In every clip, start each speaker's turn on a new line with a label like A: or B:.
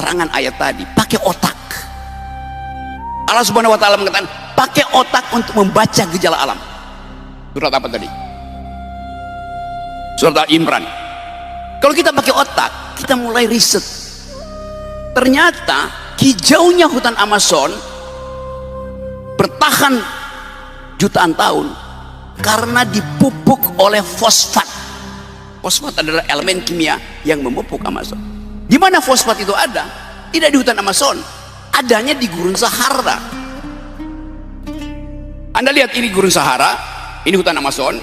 A: keterangan ayat tadi, pakai otak. Allah Subhanahu wa Ta'ala mengatakan pakai otak untuk membaca gejala alam. Surat apa tadi? Surat Al-Imran. Kalau kita pakai otak, kita mulai riset. Ternyata hijaunya hutan Amazon bertahan jutaan tahun karena dipupuk oleh fosfat. Fosfat adalah elemen kimia yang memupuk Amazon. Di mana fosfat itu ada? Tidak di hutan Amazon, adanya di gurun Sahara. Anda lihat ini gurun Sahara, ini hutan Amazon,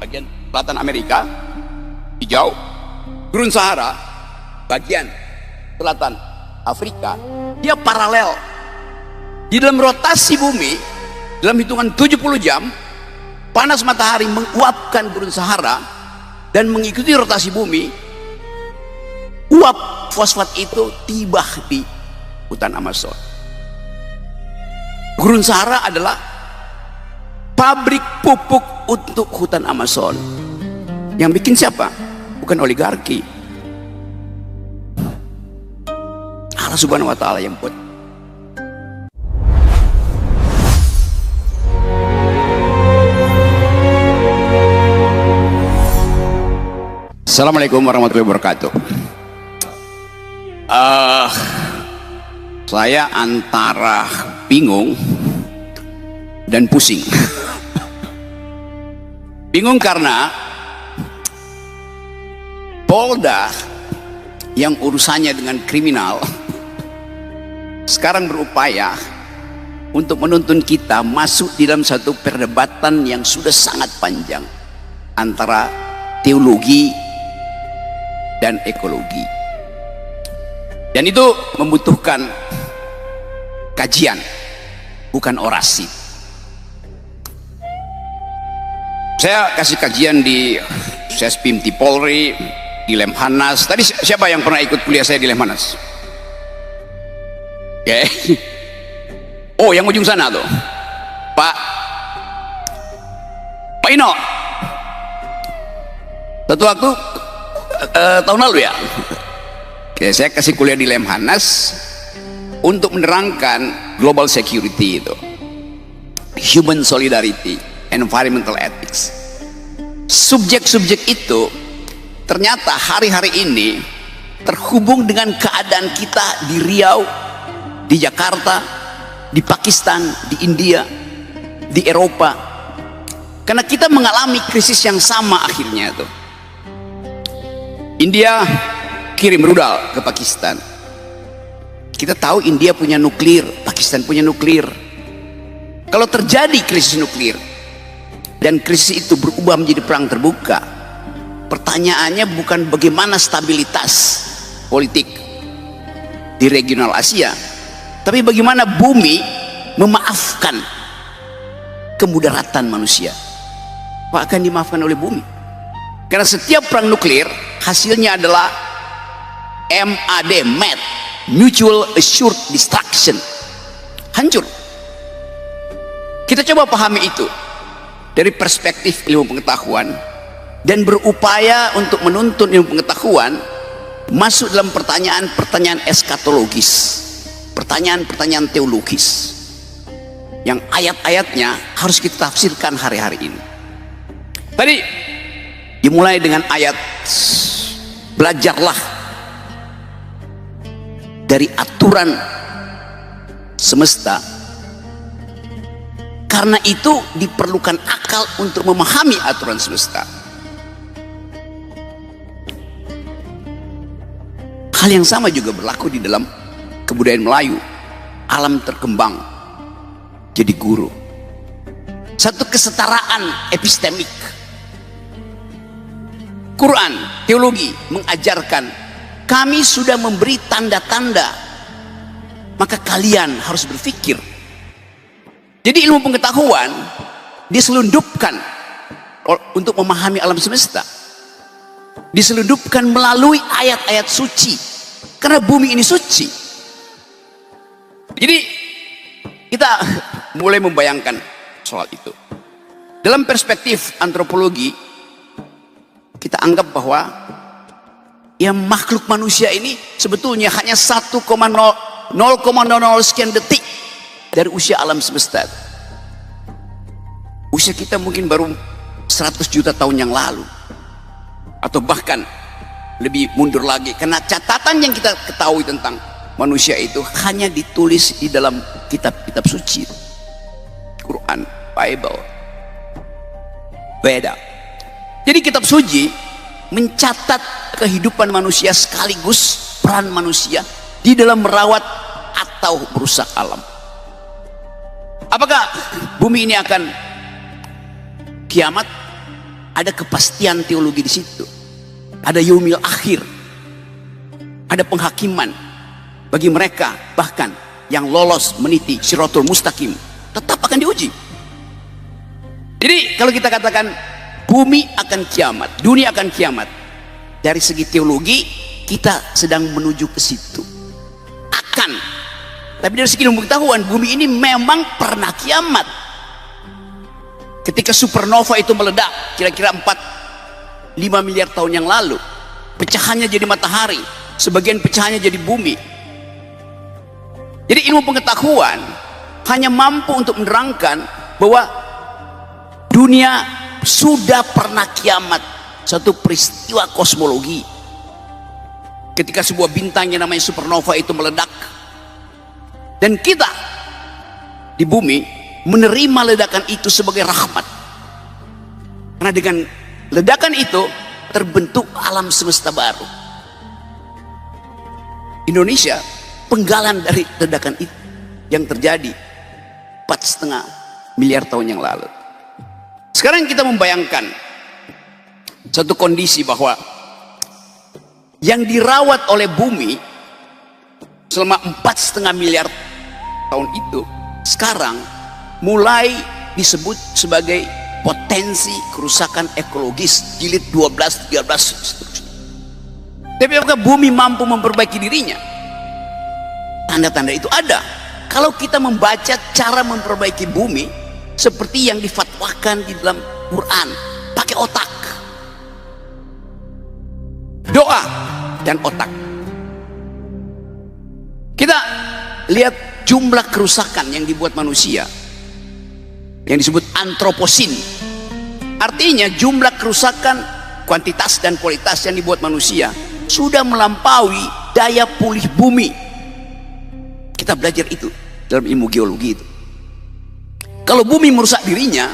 A: bagian selatan Amerika, hijau. Gurun Sahara, bagian selatan Afrika, dia paralel. Di dalam rotasi bumi, dalam hitungan 70 jam, panas matahari menguapkan gurun Sahara dan mengikuti rotasi bumi. Uap fosfat itu tiba di hutan Amazon. Gurun Sahara adalah pabrik pupuk untuk hutan Amazon. Yang bikin siapa? Bukan oligarki. Allah Subhanahu wa Ta'ala yang buat. Assalamualaikum warahmatullahi wabarakatuh. Saya antara bingung dan pusing. Bingung karena Polda yang urusannya dengan kriminal sekarang berupaya untuk menuntun kita masuk di dalam satu perdebatan yang sudah sangat panjang antara teologi dan ekologi, dan itu membutuhkan kajian, bukan orasi. Saya kasih kajian di Sespim Polri, di Lemhanas. Tadi siapa yang pernah ikut kuliah saya di Lemhanas? Oke. Oh, yang ujung sana tuh, Pak Ino. Satu waktu tahun lalu ya, oke, saya kasih kuliah di Lemhanas untuk menerangkan global security itu, human solidarity, environmental ethics. Subjek-subjek itu ternyata hari-hari ini terhubung dengan keadaan kita di Riau, di Jakarta, di Pakistan, di India, di Eropa, karena kita mengalami krisis yang sama akhirnya tuh. India kirim rudal ke Pakistan. Kita tahu India punya nuklir, Pakistan punya nuklir. Kalau terjadi krisis nuklir dan krisis itu berubah menjadi perang terbuka, pertanyaannya bukan bagaimana stabilitas politik di regional Asia, tapi bagaimana bumi memaafkan kemudaratan manusia. Apa akan dimaafkan oleh bumi? Karena setiap perang nuklir hasilnya adalah MAD, Mutual Assured Destruction, hancur. Kita coba pahami itu dari perspektif ilmu pengetahuan dan berupaya untuk menuntun ilmu pengetahuan masuk dalam pertanyaan-pertanyaan eskatologis, pertanyaan-pertanyaan teologis yang ayat-ayatnya harus kita tafsirkan hari-hari ini. Tadi dimulai dengan ayat, belajarlah dari aturan semesta, karena itu diperlukan akal untuk memahami aturan semesta. Hal yang sama juga berlaku di dalam kebudayaan Melayu. Alam terkembang jadi guru, satu kesetaraan epistemik. Quran, teologi mengajarkan kami sudah memberi tanda-tanda, maka kalian harus berpikir. Jadi ilmu pengetahuan diselundupkan untuk memahami alam semesta, diselundupkan melalui ayat-ayat suci, karena bumi ini suci. Jadi kita mulai membayangkan soal itu dalam perspektif antropologi. Kita anggap bahwa Ya makhluk manusia ini sebetulnya hanya 0,00 sekian detik dari usia alam semesta. Usia kita mungkin baru 100 juta tahun yang lalu, atau bahkan lebih mundur lagi, karena catatan yang kita ketahui tentang manusia itu hanya ditulis di dalam kitab-kitab suci, Quran, Bible, Veda. Jadi kitab suci mencatat kehidupan manusia sekaligus peran manusia di dalam merawat atau merusak alam. Apakah bumi ini akan kiamat? Ada kepastian teologi di situ. Ada yaumil akhir. Ada penghakiman bagi mereka bahkan yang lolos meniti Shiratul Mustaqim, tetap akan diuji. Jadi kalau kita katakan bumi akan kiamat, dunia akan kiamat, dari segi teologi kita sedang menuju ke situ. Akan. Tapi dari segi ilmu pengetahuan, bumi ini memang pernah kiamat. Ketika supernova itu meledak kira-kira 4-5 miliar tahun yang lalu, pecahannya jadi matahari, sebagian pecahannya jadi bumi. Jadi ilmu pengetahuan hanya mampu untuk menerangkan bahwa dunia sudah pernah kiamat, satu peristiwa kosmologi. Ketika sebuah bintang yang namanya supernova itu meledak, dan kita di bumi menerima ledakan itu sebagai rahmat, karena dengan ledakan itu terbentuk alam semesta baru. Indonesia penggalan dari ledakan itu yang terjadi 4,5 miliar tahun yang lalu. Sekarang kita membayangkan satu kondisi bahwa yang dirawat oleh bumi selama 4,5 miliar tahun itu sekarang mulai disebut sebagai potensi kerusakan ekologis jilid 12, 13. Tapi apakah bumi mampu memperbaiki dirinya? Tanda-tanda itu ada. Kalau kita membaca cara memperbaiki bumi seperti yang difatwakan di dalam Quran, pakai otak, doa dan otak. Kita lihat jumlah kerusakan yang dibuat manusia yang disebut antroposin. Artinya jumlah kerusakan, kuantitas dan kualitas yang dibuat manusia sudah melampaui daya pulih bumi. Kita belajar itu dalam ilmu geologi itu. Kalau bumi merusak dirinya,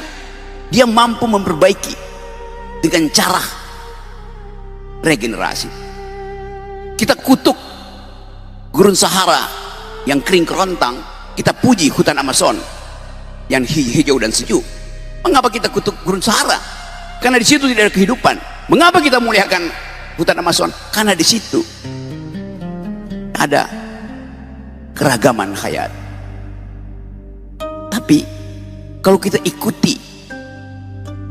A: dia mampu memperbaiki dengan cara regenerasi. Kita kutuk gurun Sahara yang kering kerontang, kita puji hutan Amazon yang hijau dan sejuk. Mengapa kita kutuk gurun Sahara? Karena di situ tidak ada kehidupan. Mengapa kita muliakan hutan Amazon? Karena di situ ada keragaman hayat. Tapi kalau kita ikuti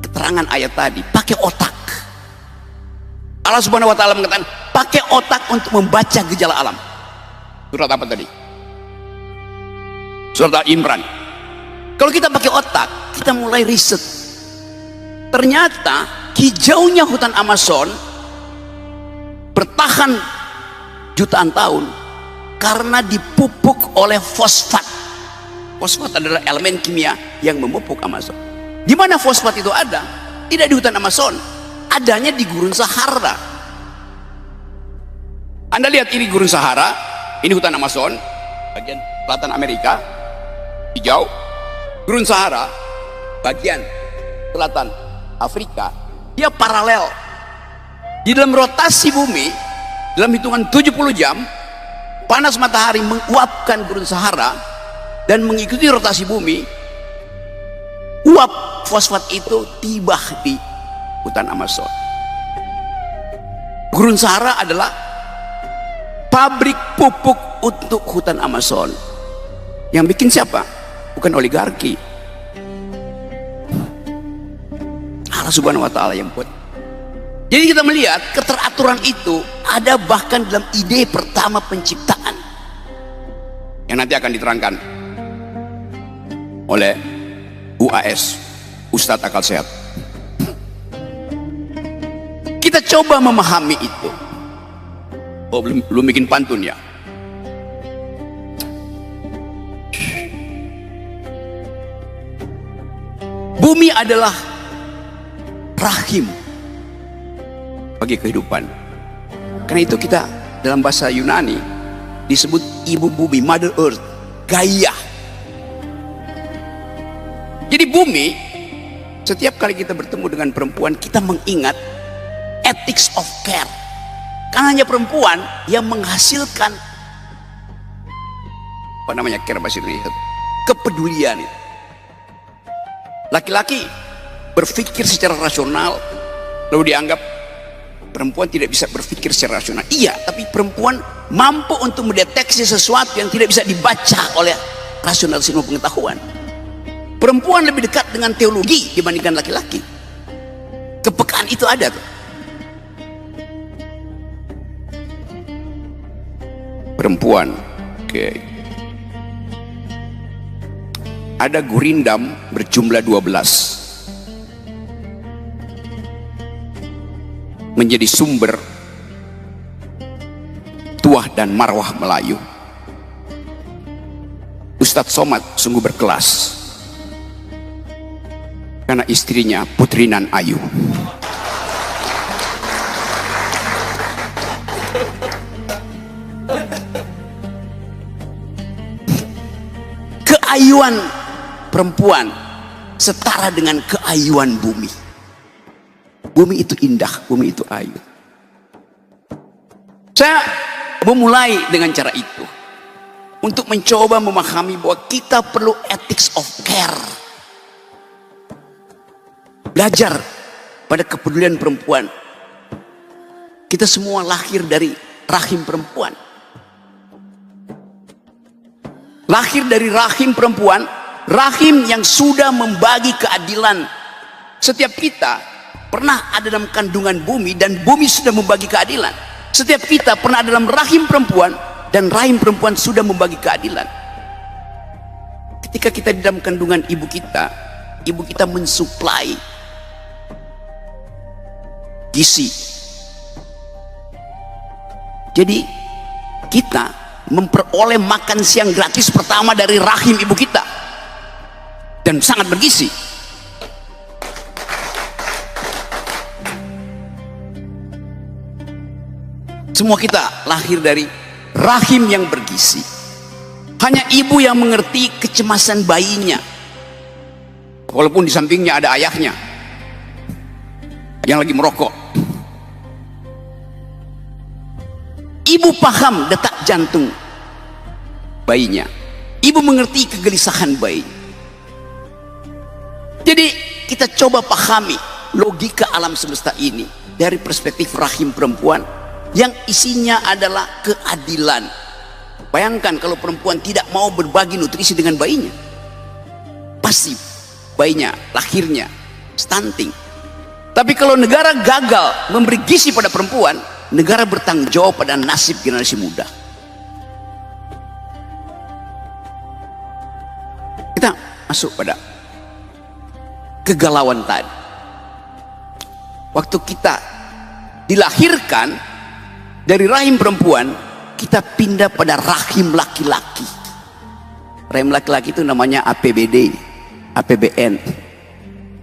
A: keterangan ayat tadi, pakai otak. Allah Subhanahu wa taala mengatakan, pakai otak untuk membaca gejala alam. Surat apa tadi? Surat Al-Imran. Kalau kita pakai otak, kita mulai riset. Ternyata hijaunya hutan Amazon bertahan jutaan tahun karena dipupuk oleh fosfat. Fosfat adalah elemen kimia yang memupuk Amazon. Di mana fosfat itu ada? Tidak di hutan Amazon, adanya di gurun Sahara. Anda lihat ini gurun Sahara, ini hutan Amazon, bagian selatan Amerika, hijau. Gurun Sahara, bagian selatan Afrika, dia paralel. Di dalam rotasi bumi, dalam hitungan 70 jam, panas matahari menguapkan gurun Sahara dan mengikuti rotasi bumi. Uap fosfat itu tiba di hutan Amazon. Gurun Sahara adalah pabrik pupuk untuk hutan Amazon. Yang bikin siapa? Bukan oligarki. Allah Subhanahu wa taala yang buat. Jadi kita melihat keteraturan itu ada bahkan dalam ide pertama penciptaan yang nanti akan diterangkan oleh UAS, Ustadz Akal Sehat. Kita coba memahami itu. Oh, belum bikin pantun ya? Bumi adalah rahim bagi kehidupan. Karena itu kita dalam bahasa Yunani disebut ibu bumi, Mother Earth, Gaia. Jadi bumi, setiap kali kita bertemu dengan perempuan, kita mengingat ethics of care. Karena hanya perempuan yang menghasilkan apa namanya care bahasa Indonesia, kepedulian. Laki-laki berpikir secara rasional, lalu dianggap perempuan tidak bisa berpikir secara rasional. Iya, tapi perempuan mampu untuk mendeteksi sesuatu yang tidak bisa dibaca oleh rasionalisme pengetahuan. Perempuan lebih dekat dengan teologi dibandingkan laki-laki. Kepekaan itu ada tuh. Perempuan, oke. Ada gurindam berjumlah 12 menjadi sumber tuah dan marwah Melayu. Ustadz Somad sungguh berkelas karena istrinya Putri Nan Ayu. Keayuan perempuan setara dengan keayuan bumi. Bumi itu indah, bumi itu ayu. Saya memulai dengan cara itu untuk mencoba memahami bahwa kita perlu ethics of care. Belajar pada kepedulian perempuan. Kita semua lahir dari rahim perempuan. Lahir dari rahim perempuan, rahim yang sudah membagi keadilan. Setiap kita pernah ada dalam kandungan bumi dan bumi sudah membagi keadilan. Setiap kita pernah ada dalam rahim perempuan dan rahim perempuan sudah membagi keadilan. Ketika kita di dalam kandungan ibu kita mensuplai gizi. Jadi kita memperoleh makan siang gratis pertama dari rahim ibu kita dan sangat bergizi. Semua kita lahir dari rahim yang bergizi. Hanya ibu yang mengerti kecemasan bayinya, walaupun di sampingnya ada ayahnya yang lagi merokok. Ibu paham detak jantung bayinya. Ibu mengerti kegelisahan bayi. Jadi kita coba pahami logika alam semesta ini dari perspektif rahim perempuan yang isinya adalah keadilan. Bayangkan kalau perempuan tidak mau berbagi nutrisi dengan bayinya, pasti bayinya lahirnya stunting. Tapi kalau negara gagal memberi gizi pada perempuan, negara bertanggung jawab pada nasib generasi muda. Kita masuk pada kegalauan tadi. Waktu kita dilahirkan dari rahim perempuan, kita pindah pada rahim laki-laki. Rahim laki-laki itu namanya APBD, APBN,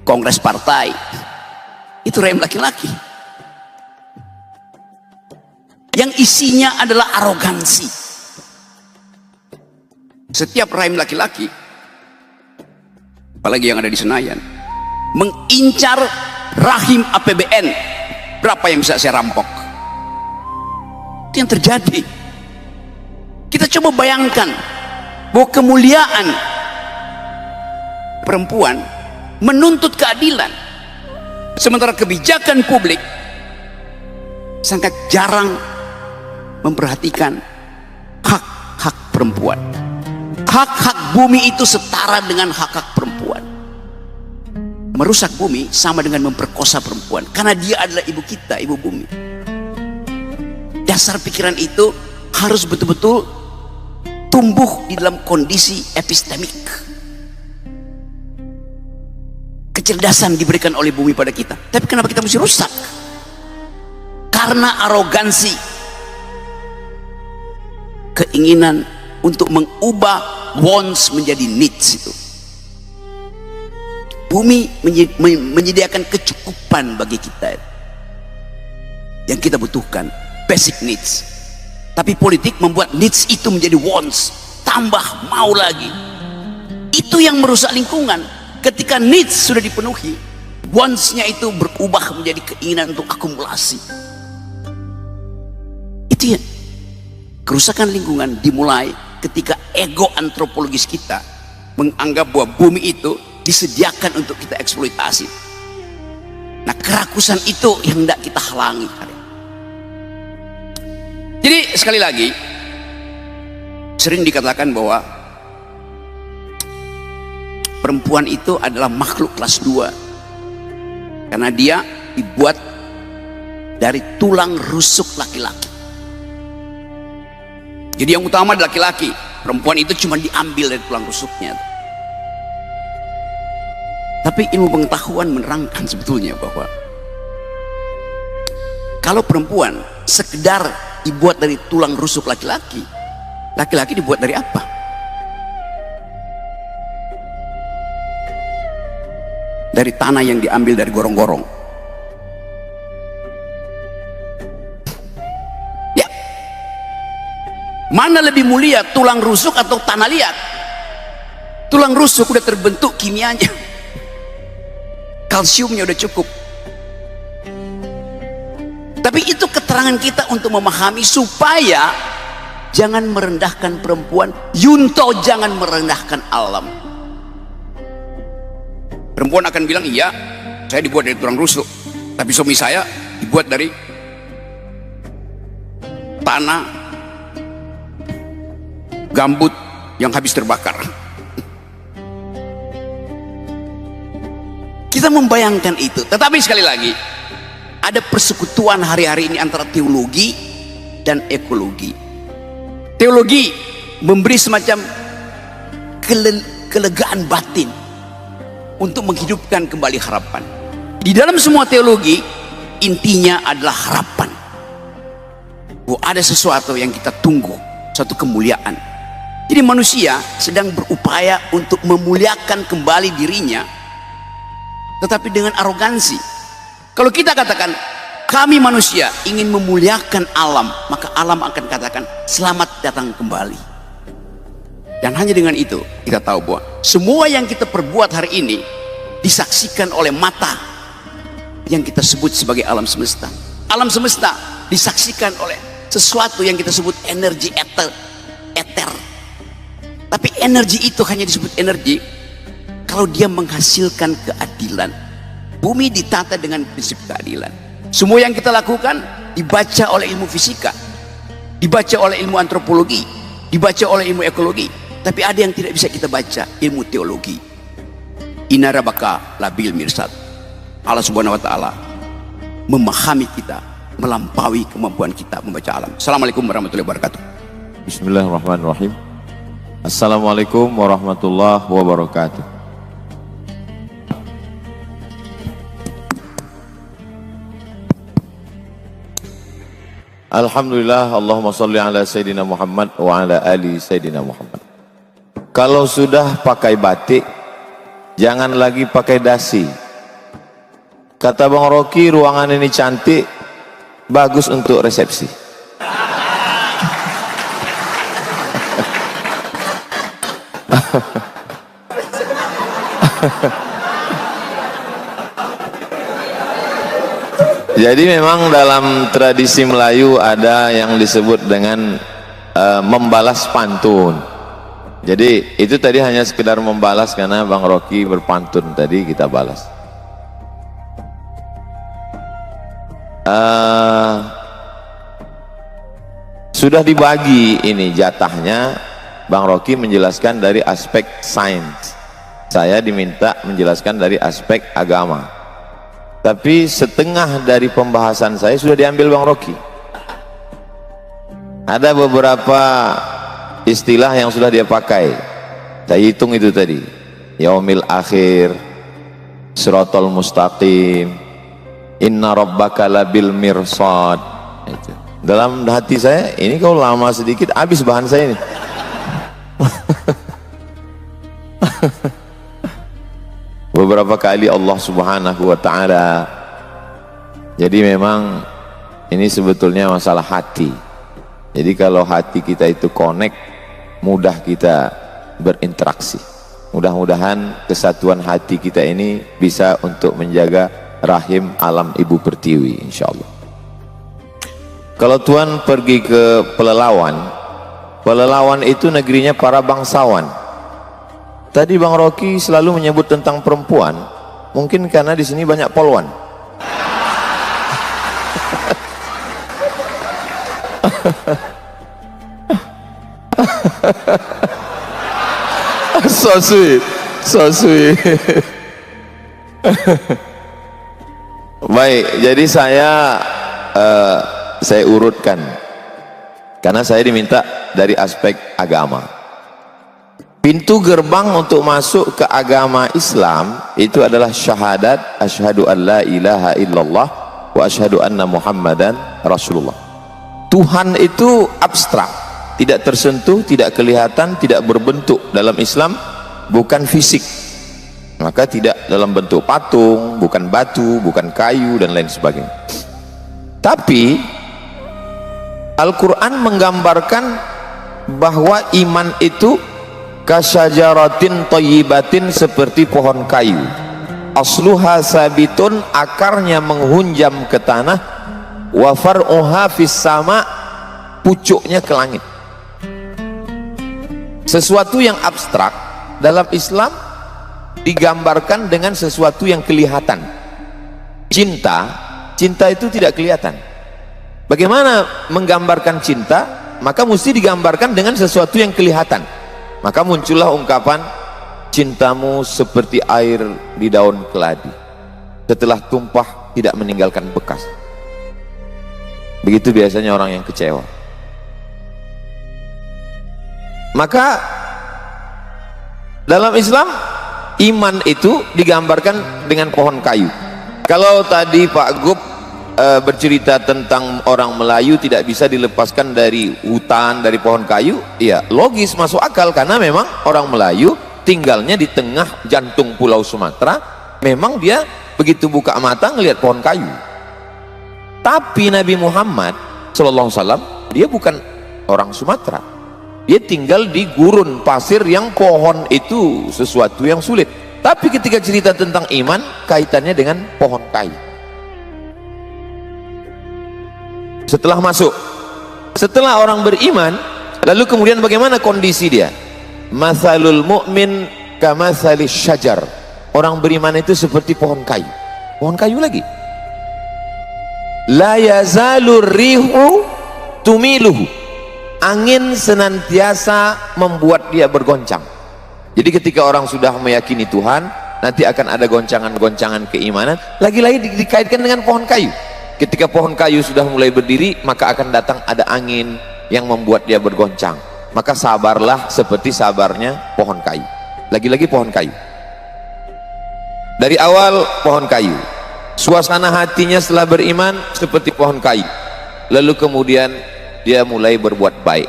A: Kongres Partai. Itu rahim laki-laki. Yang isinya adalah arogansi. Setiap rahim laki-laki, apalagi yang ada di Senayan, mengincar rahim APBN. Berapa yang bisa saya rampok? Itu yang terjadi. Kita coba bayangkan bahwa kemuliaan perempuan menuntut keadilan, sementara kebijakan publik sangat jarang memperhatikan hak-hak perempuan. Hak-hak bumi itu setara dengan hak-hak perempuan. Merusak bumi sama dengan memperkosa perempuan, karena dia adalah ibu kita, ibu bumi. Dasar pikiran itu harus betul-betul tumbuh di dalam kondisi epistemik. Kecerdasan diberikan oleh bumi pada kita, tapi kenapa kita mesti rusak? Karena arogansi, keinginan untuk mengubah wants menjadi needs itu. Bumi menyediakan kecukupan bagi kita yang kita butuhkan, basic needs. Tapi politik membuat needs itu menjadi wants, tambah mau lagi. Itu yang merusak lingkungan. Ketika needs sudah dipenuhi, wants-nya itu berubah menjadi keinginan untuk akumulasi. Itu ya, kerusakan lingkungan dimulai ketika ego antropologis kita menganggap bahwa bumi itu disediakan untuk kita eksploitasi. Nah, kerakusan itu yang tidak kita halangi. Jadi sekali lagi, sering dikatakan bahwa perempuan itu adalah makhluk kelas 2 karena dia dibuat dari tulang rusuk laki-laki. Jadi yang utama adalah laki-laki, perempuan itu cuma diambil dari tulang rusuknya. Tapi ilmu pengetahuan menerangkan sebetulnya bahwa kalau perempuan sekedar dibuat dari tulang rusuk laki-laki, laki-laki dibuat dari apa? Dari tanah yang diambil dari gorong-gorong. Ya, mana lebih mulia, tulang rusuk atau tanah liat? Tulang rusuk udah terbentuk kimianya, kalsiumnya udah cukup. Tapi itu keterangan kita untuk memahami supaya jangan merendahkan perempuan, Yunto jangan merendahkan alam. Perempuan akan bilang, iya saya dibuat dari tulang rusuk, tapi suami saya dibuat dari tanah gambut yang habis terbakar. Kita membayangkan itu. Tetapi sekali lagi, ada persekutuan hari-hari ini antara teologi dan ekologi. Teologi memberi semacam kelegaan batin untuk menghidupkan kembali harapan. Di dalam semua teologi, intinya adalah harapan bahwa ada sesuatu yang kita tunggu, suatu kemuliaan. Jadi manusia sedang berupaya untuk memuliakan kembali dirinya, tetapi dengan arogansi. Kalau kita katakan kami manusia ingin memuliakan alam, maka alam akan katakan selamat datang kembali. Dan hanya dengan itu kita tahu bahwa semua yang kita perbuat hari ini disaksikan oleh mata yang kita sebut sebagai alam semesta. Alam semesta disaksikan oleh sesuatu yang kita sebut energi eter. Tapi energi itu hanya disebut energi kalau dia menghasilkan keadilan. Bumi ditata dengan prinsip keadilan. Semua yang kita lakukan dibaca oleh ilmu fisika, dibaca oleh ilmu antropologi, dibaca oleh ilmu ekologi. Tapi ada yang tidak bisa kita baca, ilmu teologi. Inna rabbaka labil mirsad. Allah subhanahu wa ta'ala memahami kita, melampaui kemampuan kita membaca alam. Assalamualaikum warahmatullahi wabarakatuh.
B: Bismillahirrahmanirrahim. Assalamualaikum warahmatullahi wabarakatuh. Alhamdulillah, Allahumma salli ala Sayyidina Muhammad wa ala ali Sayyidina Muhammad. Kalau sudah pakai batik, jangan lagi pakai dasi. Kata Bang Rocky, ruangan ini cantik, bagus untuk resepsi. Jadi memang dalam tradisi Melayu ada yang disebut dengan membalas pantun. Jadi itu tadi hanya sekedar membalas karena Bang Rocky berpantun tadi, kita balas. Sudah dibagi ini jatahnya, Bang Rocky menjelaskan dari aspek sains, saya diminta menjelaskan dari aspek agama. Tapi setengah dari pembahasan saya sudah diambil Bang Rocky. Ada beberapa istilah yang sudah dia pakai, saya hitung itu tadi. Yaumil akhir, Siratal mustaqim, Inna rabbaka labil mirsad. Dalam hati saya, ini kalau lama sedikit habis bahan saya ini. Beberapa kali Allah Subhanahu wa Ta'ala. Jadi memang ini sebetulnya masalah hati. Jadi kalau hati kita itu connect, mudah kita berinteraksi. Mudah-mudahan kesatuan hati kita ini bisa untuk menjaga rahim alam ibu pertiwi, insyaallah. Kalau Tuhan pergi ke Pelelawan, Pelelawan itu negerinya para bangsawan. Tadi Bang Rocky selalu menyebut tentang perempuan, mungkin karena di sini banyak polwan. So sweet, so sweet. Baik, jadi saya urutkan karena saya diminta dari aspek agama. Pintu gerbang untuk masuk ke agama Islam itu adalah syahadat asyhadu an la ilaha illallah wa asyhadu anna muhammadan rasulullah. Tuhan itu abstrak, tidak tersentuh, tidak kelihatan, tidak berbentuk. Dalam Islam bukan fisik, maka tidak dalam bentuk patung, bukan batu, bukan kayu dan lain sebagainya. Tapi Al-Quran menggambarkan bahwa iman itu kasyajaratin thayyibatin, seperti pohon kayu, asluha sabitun, akarnya menghunjam ke tanah, wa far'uha fis sama, pucuknya ke langit. Sesuatu yang abstrak dalam Islam digambarkan dengan sesuatu yang kelihatan. Cinta itu tidak kelihatan. Bagaimana menggambarkan cinta? Maka mesti digambarkan dengan sesuatu yang kelihatan. Maka muncullah ungkapan, cintamu seperti air di daun keladi, setelah tumpah tidak meninggalkan bekas. Begitu biasanya orang yang kecewa. Maka dalam Islam iman itu digambarkan dengan pohon kayu. Kalau tadi Pak Gub bercerita tentang orang Melayu tidak bisa dilepaskan dari hutan, dari pohon kayu, ya logis, masuk akal, karena memang orang Melayu tinggalnya di tengah jantung pulau Sumatera. Memang dia begitu buka mata ngelihat pohon kayu. Tapi Nabi Muhammad SAW dia bukan orang Sumatera, dia tinggal di gurun pasir yang pohon itu sesuatu yang sulit. Tapi ketika cerita tentang iman, kaitannya dengan pohon kayu. Setelah masuk, setelah orang beriman, lalu kemudian bagaimana kondisi dia? Mathalul mu'min kamathalis syajar. Orang beriman itu seperti pohon kayu. Pohon kayu lagi. La yazalur rihu tumiluhu. Angin senantiasa membuat dia bergoncang. Jadi ketika orang sudah meyakini Tuhan, nanti akan ada goncangan-goncangan keimanan. Lagi-lagi dikaitkan dengan pohon kayu. Ketika pohon kayu sudah mulai berdiri, maka akan datang ada angin yang membuat dia bergoncang. Maka sabarlah seperti sabarnya pohon kayu. Lagi-lagi pohon kayu. Dari awal pohon kayu, suasana hatinya setelah beriman seperti pohon kayu. Lalu kemudian dia mulai berbuat baik.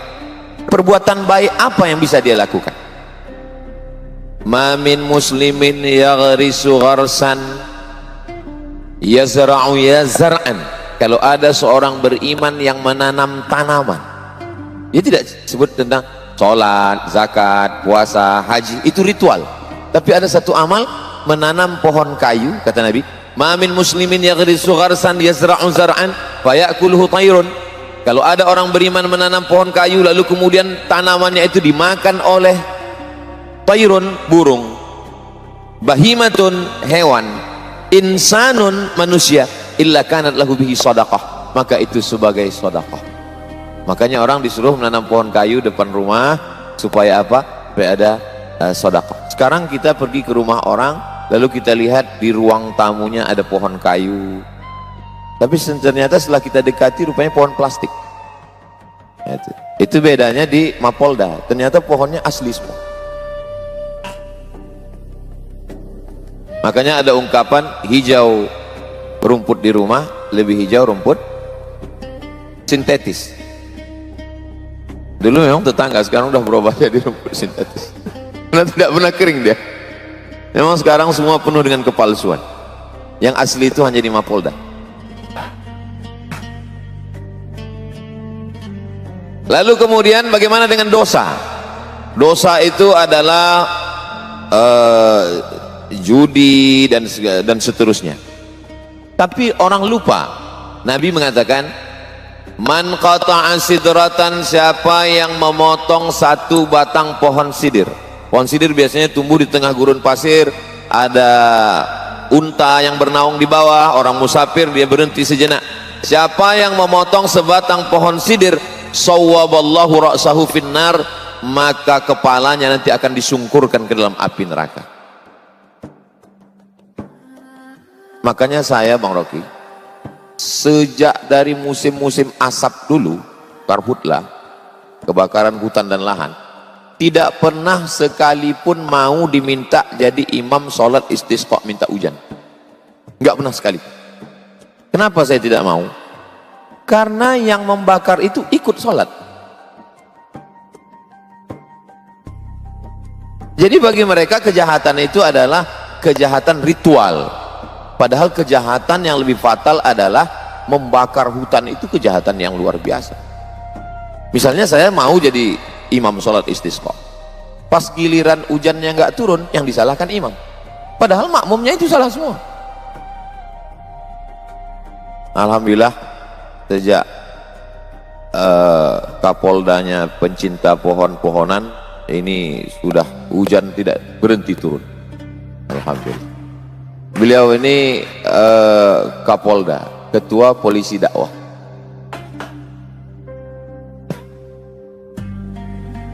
B: Perbuatan baik apa yang bisa dia lakukan? Ma min muslimin yaghrisu gharsan yazra'u yazra'an. Kalau ada seorang beriman yang menanam tanaman, dia tidak sebut tentang sholat, zakat, puasa, haji, itu ritual. Tapi ada satu amal, menanam pohon kayu. Kata Nabi, ma min muslimin yaghrisu gharsan yazra'u zar'an fayakuluhu tayrun. Kalau ada orang beriman menanam pohon kayu, lalu kemudian tanamannya itu dimakan oleh tayrun, burung, bahimatun, hewan, insanun, manusia, illa kanat lahu bihi sadaqah, maka itu sebagai sedekah. Makanya orang disuruh menanam pohon kayu depan rumah supaya apa? Supaya ada sedekah. Sekarang kita pergi ke rumah orang, lalu kita lihat di ruang tamunya ada pohon kayu, tapi ternyata setelah kita dekati rupanya pohon plastik. Itu bedanya di Mapolda, ternyata pohonnya asli semua. Makanya ada ungkapan, hijau rumput di rumah lebih hijau rumput sintetis. Dulu memang tetangga, sekarang udah berubah jadi rumput sintetis. Karena tidak pernah kering dia. Memang sekarang semua penuh dengan kepalsuan. Yang asli itu hanya di Mapolda. Lalu kemudian bagaimana dengan dosa? Dosa itu adalah judi dan seterusnya. Tapi orang lupa. Nabi mengatakan, man qata'a sidratan, siapa yang memotong satu batang pohon sidir. Pohon sidir biasanya tumbuh di tengah gurun pasir, ada unta yang bernaung di bawah, orang musafir dia berhenti sejenak. Siapa yang memotong sebatang pohon sidir, sawwaballahu ra'sahu finnar, maka kepalanya nanti akan disungkurkan ke dalam api neraka. Makanya saya, Bang Rocky, sejak dari musim-musim asap dulu, karhutlah, kebakaran hutan dan lahan, tidak pernah sekalipun mau diminta jadi imam sholat istisqa minta hujan. Enggak pernah sekali. Kenapa saya tidak mau? Karena yang membakar itu ikut sholat. Jadi bagi mereka kejahatan itu adalah kejahatan ritual. Padahal kejahatan yang lebih fatal adalah membakar hutan, itu kejahatan yang luar biasa. Misalnya saya mau jadi imam sholat istisqa, pas giliran hujannya nggak turun, yang disalahkan imam, padahal makmumnya itu salah semua. Alhamdulillah sejak Kapoldanya pencinta pohon-pohonan ini, sudah hujan tidak berhenti turun. Alhamdulillah. Beliau ini Kapolda, ketua polisi dakwah.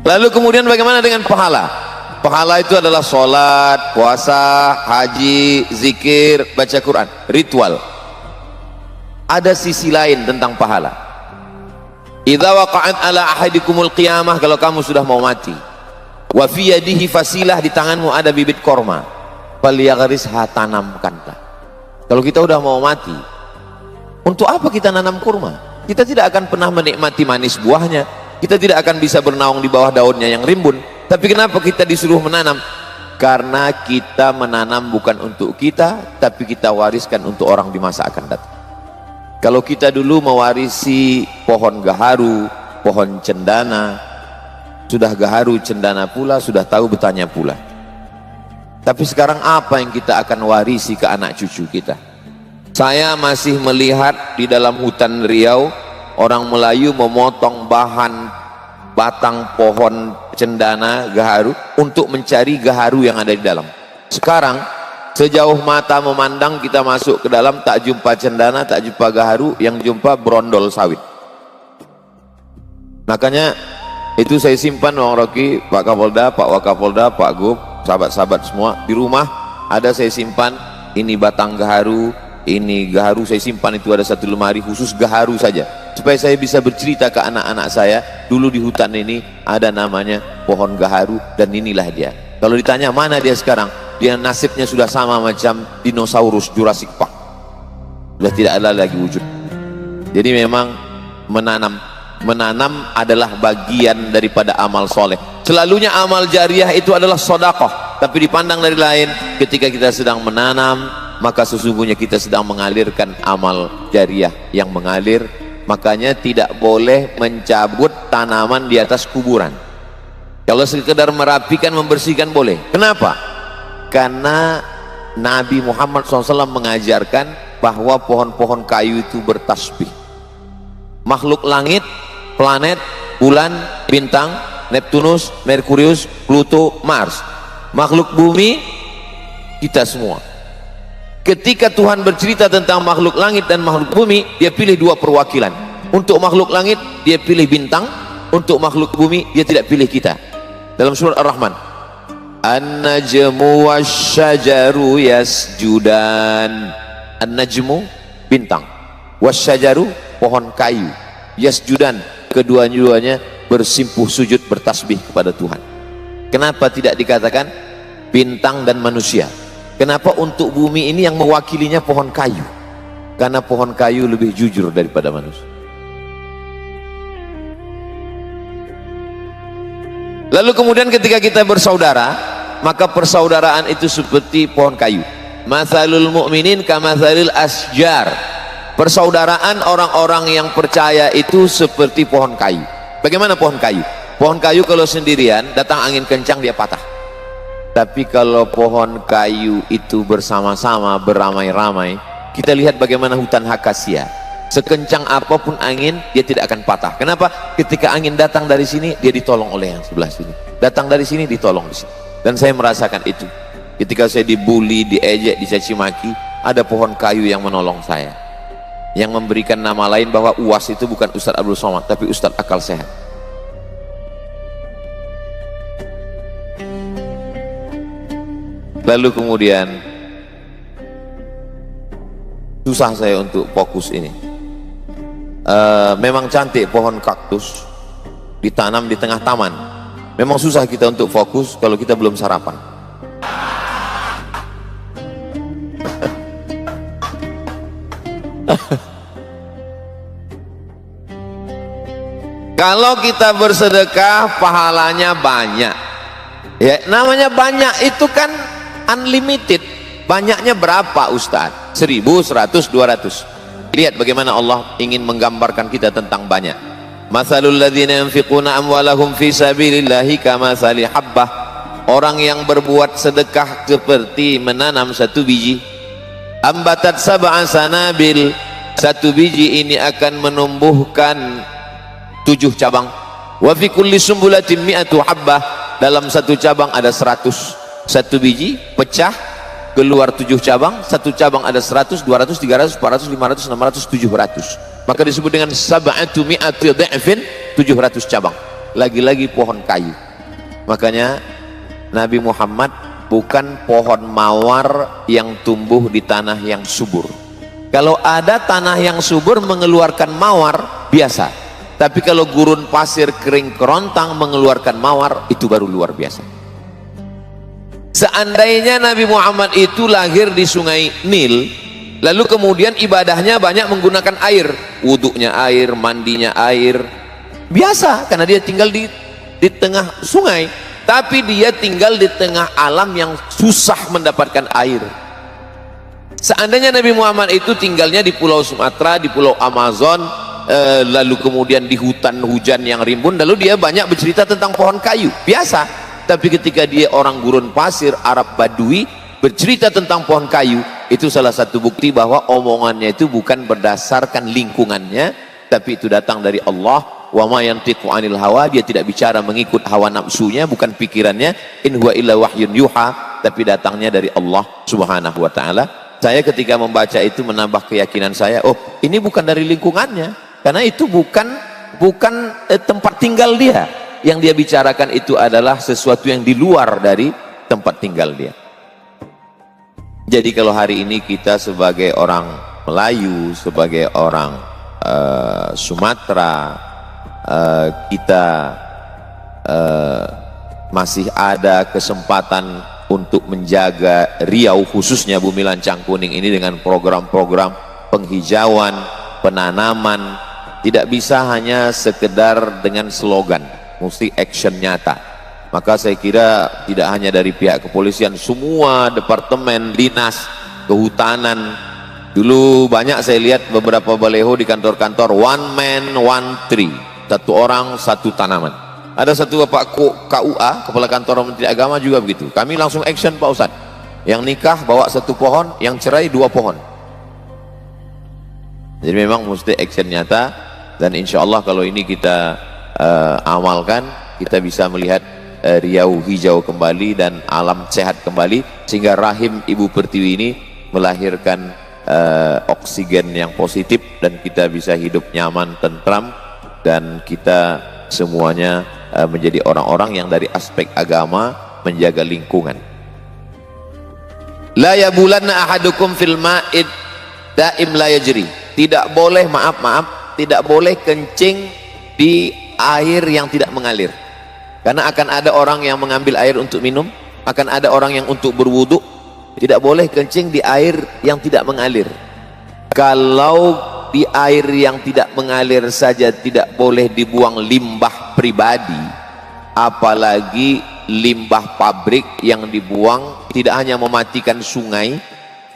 B: Lalu kemudian bagaimana dengan pahala? Pahala itu adalah sholat, puasa, haji, zikir, baca Quran, ritual. Ada sisi lain tentang pahala. Idza waqa'at ala ahadikumul qiyamah, kalau kamu sudah mau mati, wa fi yadihi fasilah, di tanganmu ada bibit korma, falyaghrisha, tanamkanlah. Kalau kita udah mau mati, untuk apa kita nanam kurma? Kita tidak akan pernah menikmati manis buahnya. Kita tidak akan bisa bernaung di bawah daunnya yang rimbun. Tapi kenapa kita disuruh menanam? Karena kita menanam bukan untuk kita, tapi kita wariskan untuk orang di masa akan datang. Kalau kita dulu mewarisi pohon gaharu, pohon cendana, sudah gaharu cendana pula, sudah tahu betahnya pula. Tapi sekarang apa yang kita akan warisi ke anak cucu kita? Saya masih melihat di dalam hutan Riau, orang Melayu memotong bahan batang pohon cendana gaharu untuk mencari gaharu yang ada di dalam. Sekarang sejauh mata memandang, kita masuk ke dalam, tak jumpa cendana, tak jumpa gaharu, yang jumpa brondol sawit. Makanya itu saya simpan, Bang Rocky, Pak Kapolda, Pak Wakapolda, Pak Gub, sahabat-sahabat semua, di rumah ada saya simpan. Ini batang gaharu, ini gaharu, saya simpan itu ada satu lemari khusus gaharu saja, supaya saya bisa bercerita ke anak-anak saya, dulu di hutan ini ada namanya pohon gaharu, dan inilah dia. Kalau ditanya mana dia sekarang, dia nasibnya sudah sama macam dinosaurus Jurassic Park, sudah tidak ada lagi wujud. Jadi memang menanam adalah bagian daripada amal soleh. Selalunya amal jariah itu adalah sedekah, tapi dipandang dari lain, ketika kita sedang menanam, maka sesungguhnya kita sedang mengalirkan amal jariah yang mengalir. Makanya tidak boleh mencabut tanaman di atas kuburan. Kalau sekedar merapikan, membersihkan boleh. Kenapa? Karena Nabi Muhammad SAW mengajarkan bahwa pohon-pohon kayu itu bertasbih. Makhluk langit, planet, bulan, bintang, Neptunus, Merkurius, Pluto, Mars. Makhluk bumi, kita semua. Ketika Tuhan bercerita tentang makhluk langit dan makhluk bumi, dia pilih dua perwakilan. Untuk makhluk langit dia pilih bintang, untuk makhluk bumi dia tidak pilih kita. Dalam surat Ar-Rahman, An-najmu wasyajaru yasjudan. An-najmu bintang, wasyajaru pohon kayu, yasjudan kedua-duanya bersimpuh sujud bertasbih kepada Tuhan. Kenapa tidak dikatakan bintang dan manusia? Kenapa untuk bumi ini yang mewakilinya pohon kayu? Karena pohon kayu lebih jujur daripada manusia. Lalu kemudian ketika kita bersaudara, maka persaudaraan itu seperti pohon kayu. Matsalul mu'minin kamatsalil asjar. Persaudaraan orang-orang yang percaya itu seperti pohon kayu. Bagaimana pohon kayu? Pohon kayu kalau sendirian, datang angin kencang dia patah. Tapi kalau pohon kayu itu bersama-sama, beramai-ramai, kita lihat bagaimana hutan akasia. Sekencang apapun angin, dia tidak akan patah. Kenapa? Ketika angin datang dari sini, dia ditolong oleh yang sebelah sini. Datang dari sini, ditolong di sini. Dan saya merasakan itu. Ketika saya dibully, diejek, dicaci maki, ada pohon kayu yang menolong saya. Yang memberikan nama lain bahwa UAS itu bukan Ustadz Abdul Somad, tapi Ustadz Akal Sehat. Lalu kemudian susah saya untuk fokus ini. Memang cantik pohon kaktus ditanam di tengah taman. Memang susah kita untuk fokus kalau kita belum sarapan. Kalau kita bersedekah pahalanya banyak. Ya, namanya banyak itu kan unlimited. Banyaknya berapa Ustadz? 1000, 100, 200. Lihat bagaimana Allah ingin menggambarkan kita tentang banyak. Matsalul ladzina yunfiquna amwalahum fi sabilillahi kamatsali habbah. Orang yang berbuat sedekah seperti menanam satu biji. Ambatat sab'a sanabil. Satu biji ini akan menumbuhkan 7 cabang. Wa fi kulli sumbulatin mi'atu habbah. Dalam satu cabang ada 100. Satu biji pecah keluar 7 cabang. Satu cabang ada 100, 200, 300, 400, 500, 600, 700. Maka disebut dengan sab'atu mi'ati dha'fin, 700 cabang. Lagi-lagi pohon kayu. Makanya Nabi Muhammad bukan pohon mawar yang tumbuh di tanah yang subur. Kalau ada tanah yang subur mengeluarkan mawar, biasa. Tapi kalau gurun pasir kering kerontang mengeluarkan mawar, itu baru luar biasa. Seandainya Nabi Muhammad itu lahir di sungai Nil, lalu kemudian ibadahnya banyak menggunakan air, wuduknya air, mandinya air, biasa, karena dia tinggal di tengah sungai. Tapi dia tinggal di tengah alam yang susah mendapatkan air. Seandainya Nabi Muhammad itu tinggalnya di pulau Sumatera, di pulau Amazon, lalu kemudian di hutan hujan yang rimbun, lalu dia banyak bercerita tentang pohon kayu, biasa. Tapi ketika dia orang gurun pasir, Arab Badui, bercerita tentang pohon kayu, itu salah satu bukti bahwa omongannya itu bukan berdasarkan lingkungannya, tapi itu datang dari Allah. Wa ma yantiqu 'anil hawa, dia tidak bicara mengikut hawa nafsunya, bukan pikirannya. In huwa illa wahyun yuha, tapi datangnya dari Allah Subhanahu wa taala. Saya ketika membaca itu menambah keyakinan saya, oh, ini bukan dari lingkungannya, karena itu bukan tempat tinggal dia. Yang dia bicarakan itu adalah sesuatu yang di luar dari tempat tinggal dia. Jadi kalau hari ini kita sebagai orang Melayu, sebagai orang Sumatera, kita masih ada kesempatan untuk menjaga Riau, khususnya Bumi Lancang Kuning ini, dengan program-program penghijauan, penanaman. Tidak bisa hanya sekedar dengan slogan, mesti action nyata. Maka saya kira tidak hanya dari pihak kepolisian, semua departemen, dinas, kehutanan. Dulu banyak saya lihat beberapa baleho di kantor-kantor, one man, one tree. Satu orang, satu tanaman. Ada satu Bapak KUA, Kepala Kantor Menteri Agama juga begitu. Kami langsung action Pak Ustadz. Yang nikah bawa 1 pohon, yang cerai 2 pohon. Jadi memang mesti action nyata. Dan insya Allah kalau ini kita amalkan, kita bisa melihat Riau hijau kembali dan alam sehat kembali, sehingga rahim Ibu Pertiwi ini melahirkan oksigen yang positif, dan kita bisa hidup nyaman, tentram, dan kita semuanya menjadi orang-orang yang dari aspek agama menjaga lingkungan. La yabulanna ahadukum fil ma'id daim la yajri. Tidak boleh, maaf, tidak boleh kencing di air yang tidak mengalir. Karena akan ada orang yang mengambil air untuk minum, akan ada orang yang untuk berwudu. Tidak boleh kencing di air yang tidak mengalir. Kalau di air yang tidak mengalir saja tidak boleh dibuang limbah pribadi, apalagi limbah pabrik yang dibuang tidak hanya mematikan sungai,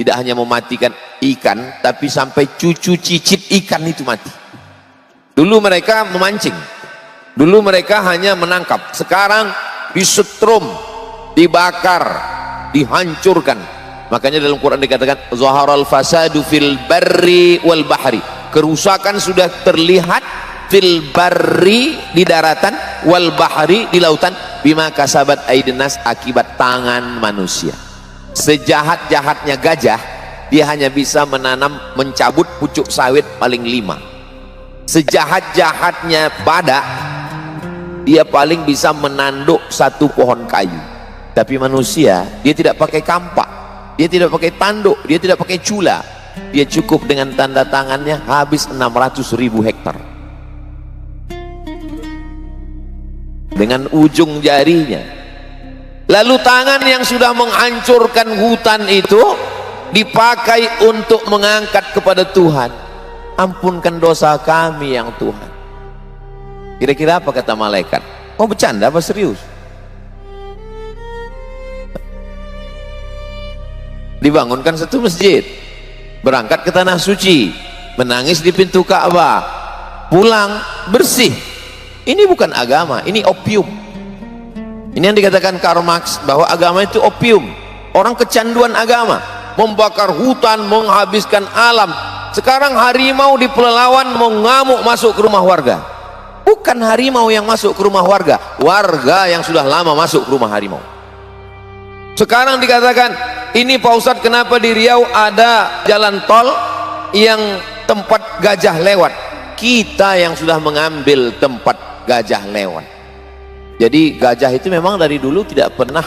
B: tidak hanya mematikan ikan, tapi sampai cucu cicit ikan itu mati. Dulu mereka memancing, dulu mereka hanya menangkap, sekarang disetrum, dibakar, dihancurkan. Makanya dalam Quran dikatakan zaharal fasadu fil barri wal bahri, kerusakan sudah terlihat fil barri di daratan, wal bahri di lautan, bima kasabat aydin nas, akibat tangan manusia. Sejahat-jahatnya gajah, dia hanya bisa menanam, mencabut pucuk sawit paling 5. Sejahat-jahatnya badak, dia paling bisa menanduk 1 pohon kayu. Tapi manusia, dia tidak pakai kampak, dia tidak pakai tanduk, dia tidak pakai cula, dia cukup dengan tanda tangannya habis 600.000 hektar dengan ujung jarinya. Lalu tangan yang sudah menghancurkan hutan itu dipakai untuk mengangkat kepada Tuhan, ampunkan dosa kami yang Tuhan. Kira-kira apa kata malaikat? Oh, bercanda apa serius? Dibangunkan satu masjid, berangkat ke tanah suci, menangis di pintu Ka'bah, pulang bersih. Ini bukan agama, ini opium. Ini yang dikatakan Karl Marx, bahwa agama itu opium. Orang kecanduan agama, membakar hutan, menghabiskan alam. Sekarang harimau di Pelalawan mau ngamuk masuk ke rumah warga. Bukan harimau yang masuk ke rumah warga, warga yang sudah lama masuk ke rumah harimau. Sekarang dikatakan, ini Pak Ustadz, kenapa di Riau ada jalan tol yang tempat gajah lewat? Kita yang sudah mengambil tempat gajah lewat. Jadi gajah itu memang dari dulu tidak pernah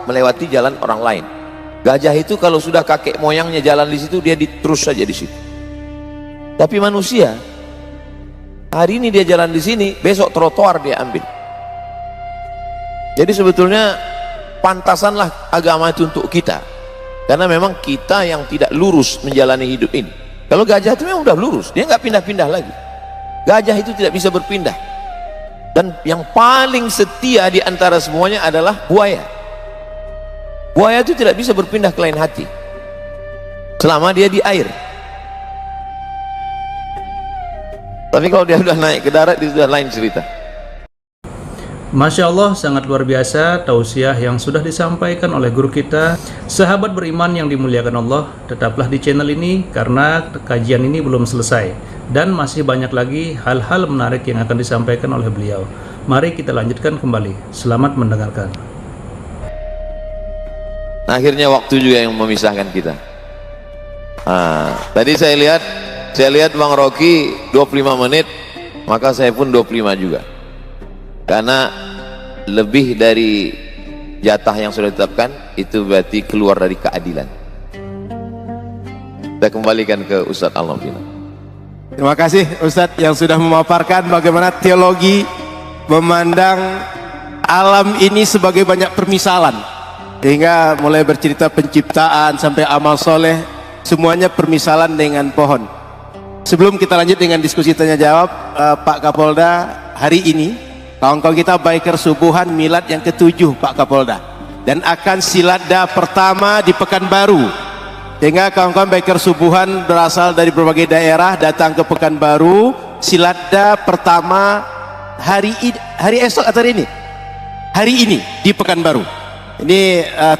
B: melewati jalan orang lain. Gajah itu kalau sudah kakek moyangnya jalan di situ, dia terus saja di situ. Tapi manusia, hari ini dia jalan di sini, besok trotoar dia ambil. Jadi sebetulnya pantasanlah agama itu untuk kita, karena memang kita yang tidak lurus menjalani hidup ini. Kalau gajah itu memang udah lurus, dia nggak pindah-pindah lagi. Gajah itu tidak bisa berpindah. Dan yang paling setia di antara semuanya adalah buaya. Buaya itu tidak bisa berpindah ke lain hati selama dia di air. Tapi kalau dia sudah naik ke darat, dia sudah lain cerita.
C: Masya Allah, sangat luar biasa tausiah yang sudah disampaikan oleh guru kita. Sahabat beriman yang dimuliakan Allah, tetaplah di channel ini karena kajian ini belum selesai dan masih banyak lagi hal-hal menarik yang akan disampaikan oleh beliau. Mari kita lanjutkan kembali. Selamat mendengarkan.
B: Akhirnya waktu juga yang memisahkan kita. Tadi saya lihat Bang Rocky 25 menit, maka saya pun 25 juga. Karena lebih dari jatah yang sudah ditetapkan, itu berarti keluar dari keadilan. Kita kembalikan ke Ustadz Al-Nafina.
D: Terima kasih Ustadz yang sudah memaparkan bagaimana teologi memandang alam ini sebagai banyak permisalan, sehingga mulai bercerita penciptaan sampai amal soleh, semuanya permisalan dengan pohon. Sebelum kita lanjut dengan diskusi tanya jawab, Pak Kapolda, hari ini kawan-kawan kita biker subuhan milad yang ke-7 Pak Kapolda, dan akan silada pertama di Pekanbaru, sehingga kawan-kawan biker subuhan berasal dari berbagai daerah datang ke Pekanbaru. Silada pertama hari esok atau hari ini di Pekanbaru. Ini